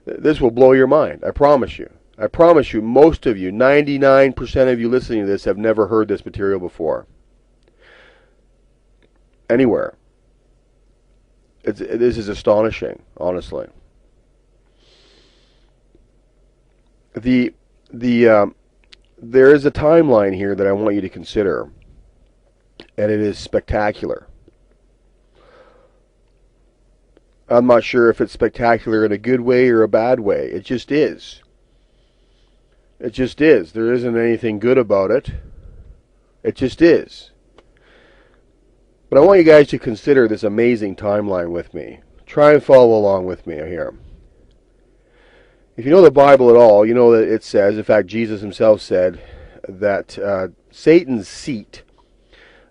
This will blow your mind. I promise you. I promise you, most of you, 99% of you listening to this have never heard this material before. Anywhere. This is astonishing, honestly. There is a timeline here that I want you to consider, and it is spectacular. I'm not sure if it's spectacular in a good way or a bad way. It just is. It just is. There isn't anything good about it. It just is. But I want you guys to consider this amazing timeline with me. Try and follow along with me here. If you know the Bible at all, you know that it says, in fact, Jesus himself said, that Satan's seat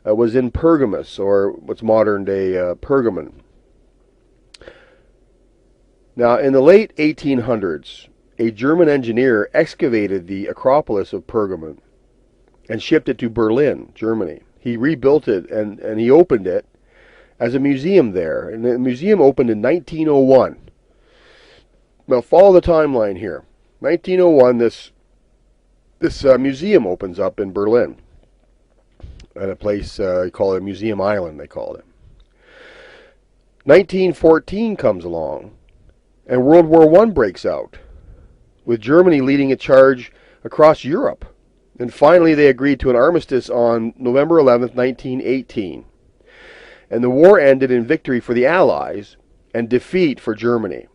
was in Pergamus, or what's modern day Pergamon. Now, in the late 1800s, a German engineer excavated the Acropolis of Pergamon and shipped it to Berlin, Germany. He rebuilt it and he opened it as a museum there. And the museum opened in 1901. Now, follow the timeline here. 1901, this museum opens up in Berlin at a place, they call it Museum Island, they called it. 1914 comes along, and World War I breaks out, with Germany leading a charge across Europe. And finally, they agreed to an armistice on November 11th, 1918. And the war ended in victory for the Allies and defeat for Germany.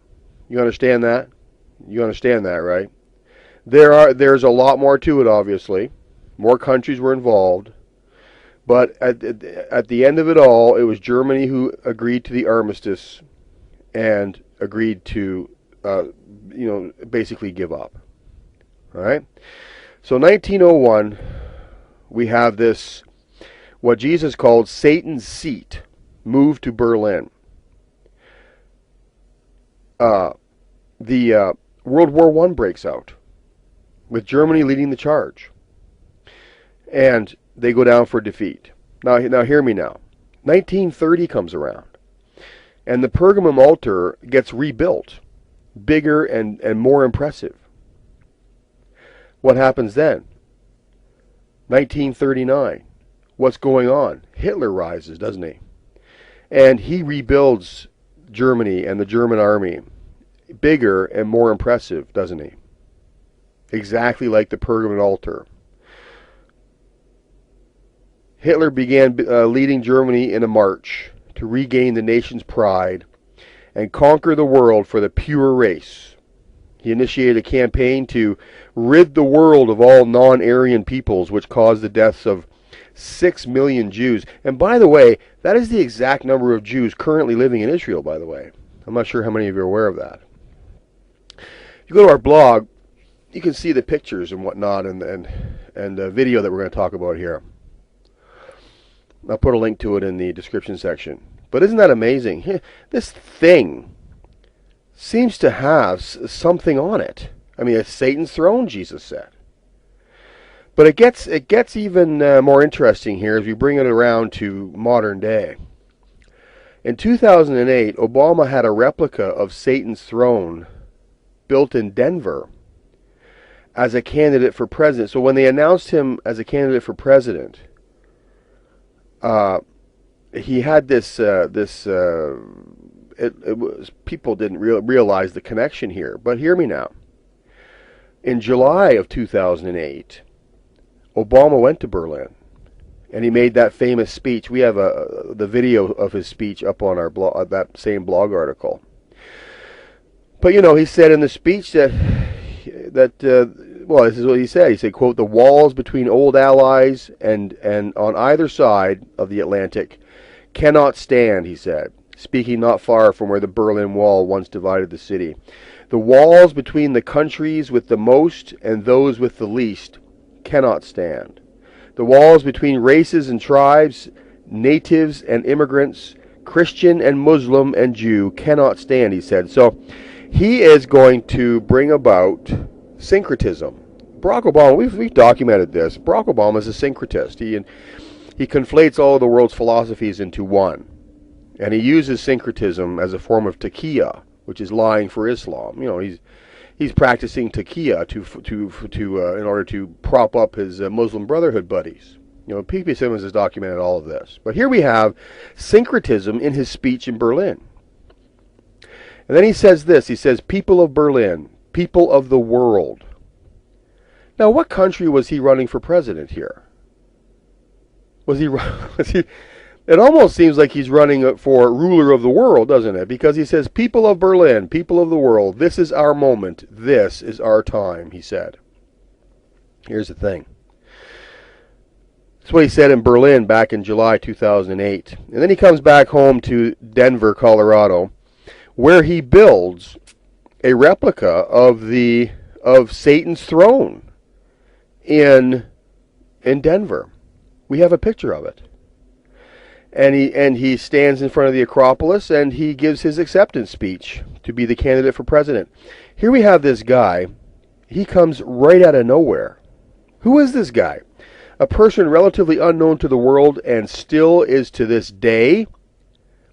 You understand that? You understand that, right? There's a lot more to it, obviously. More countries were involved. But at the end of it all, it was Germany who agreed to the armistice and agreed to, basically give up. All right? So 1901, we have this, what Jesus called Satan's seat, moved to Berlin. The World War I breaks out, with Germany leading the charge. And they go down for defeat. Now hear me now. 1930 comes around, and the Pergamum altar gets rebuilt, bigger and more impressive. What happens then? 1939. What's going on? Hitler rises, doesn't he? And he rebuilds Germany and the German army, bigger and more impressive, doesn't he? Exactly like the Pergamon altar. Hitler began leading Germany in a march to regain the nation's pride and conquer the world for the pure race. He initiated a campaign to rid the world of all non-Aryan peoples, which caused the deaths of 6 million Jews. And by the way, that is the exact number of Jews currently living in Israel, by the way. I'm not sure how many of you are aware of that. If you go to our blog, you can see the pictures and whatnot and the video that we're going to talk about here. I'll put a link to it in the description section. But isn't that amazing? This thing seems to have something on it. I mean, it's Satan's throne, Jesus said. But it gets even more interesting here as we bring it around to modern day. In 2008, Obama had a replica of Satan's throne built in Denver as a candidate for president. So when they announced him as a candidate for president, he had this. It was, people didn't realize the connection here. But hear me now. In July of 2008, Obama went to Berlin, and he made that famous speech. We have the video of his speech up on our blog, that same blog article. But he said in the speech that well, this is what he said. He said, quote, "The walls between old allies and on either side of the Atlantic cannot stand," he said, speaking not far from where the Berlin Wall once divided the city. "The walls between the countries with the most and those with the least cannot stand. The walls between races and tribes, natives and immigrants, Christian and Muslim and Jew cannot stand," he said. So he is going to bring about syncretism. Barack Obama, we've documented this. Barack Obama is a syncretist. He conflates all of the world's philosophies into one. And he uses syncretism as a form of taqiyya, which is lying for Islam. He's practicing taqiyya in order to prop up his Muslim Brotherhood buddies. P.P. Simmons has documented all of this. But here we have syncretism in his speech in Berlin. And then he says this. He says, people of Berlin, people of the world. Now, what country was he running for president here? Was he? It almost seems like he's running for ruler of the world, doesn't it? Because he says, people of Berlin, people of the world, this is our moment. This is our time, he said. Here's the thing. That's what he said in Berlin back in July 2008. And then he comes back home to Denver, Colorado, where he builds a replica of Satan's throne in Denver. We have a picture of it. And he stands in front of the Acropolis and he gives his acceptance speech to be the candidate for president. Here we have this guy. He comes right out of nowhere. Who is this guy? A person relatively unknown to the world and still is to this day,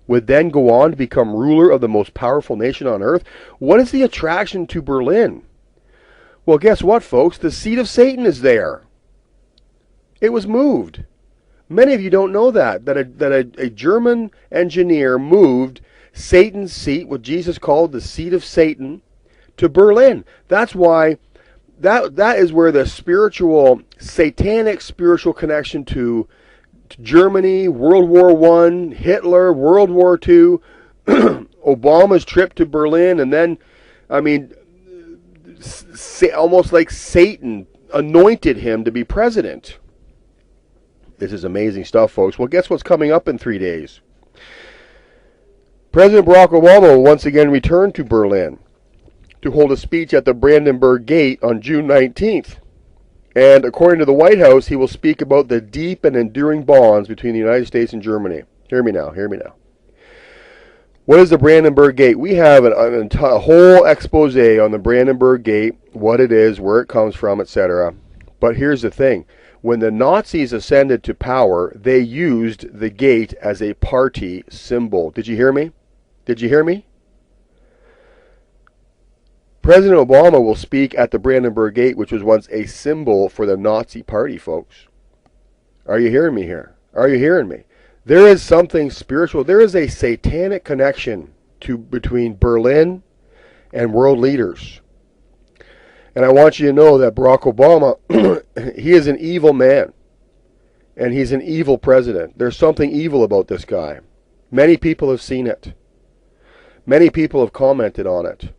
would then go on to become ruler of the most powerful nation on earth. What is the attraction to Berlin? Well, guess what, folks? The seat of Satan is there. It was moved. Many of you don't know that a German engineer moved Satan's seat, what Jesus called the seat of Satan, to Berlin. That's why that is where the satanic spiritual connection to Germany, World War I, Hitler, World War II, Obama's trip to Berlin, and then, almost like Satan anointed him to be president. This is amazing stuff, folks. Well, guess what's coming up in 3 days? President Barack Obama will once again return to Berlin to hold a speech at the Brandenburg Gate on June 19th. And according to the White House, he will speak about the deep and enduring bonds between the United States and Germany. Hear me now. What is the Brandenburg Gate? We have a whole expose on the Brandenburg Gate, what it is, where it comes from, etc. But here's the thing. When the Nazis ascended to power, they used the gate as a party symbol. Did you hear me? President Obama will speak at the Brandenburg Gate, which was once a symbol for the Nazi party, folks. Are you hearing me here? Are you hearing me? There is something spiritual. There is a satanic connection between Berlin and world leaders. And I want you to know that Barack Obama, he is an evil man. And he's an evil president. There's something evil about this guy. Many people have seen it. Many people have commented on it.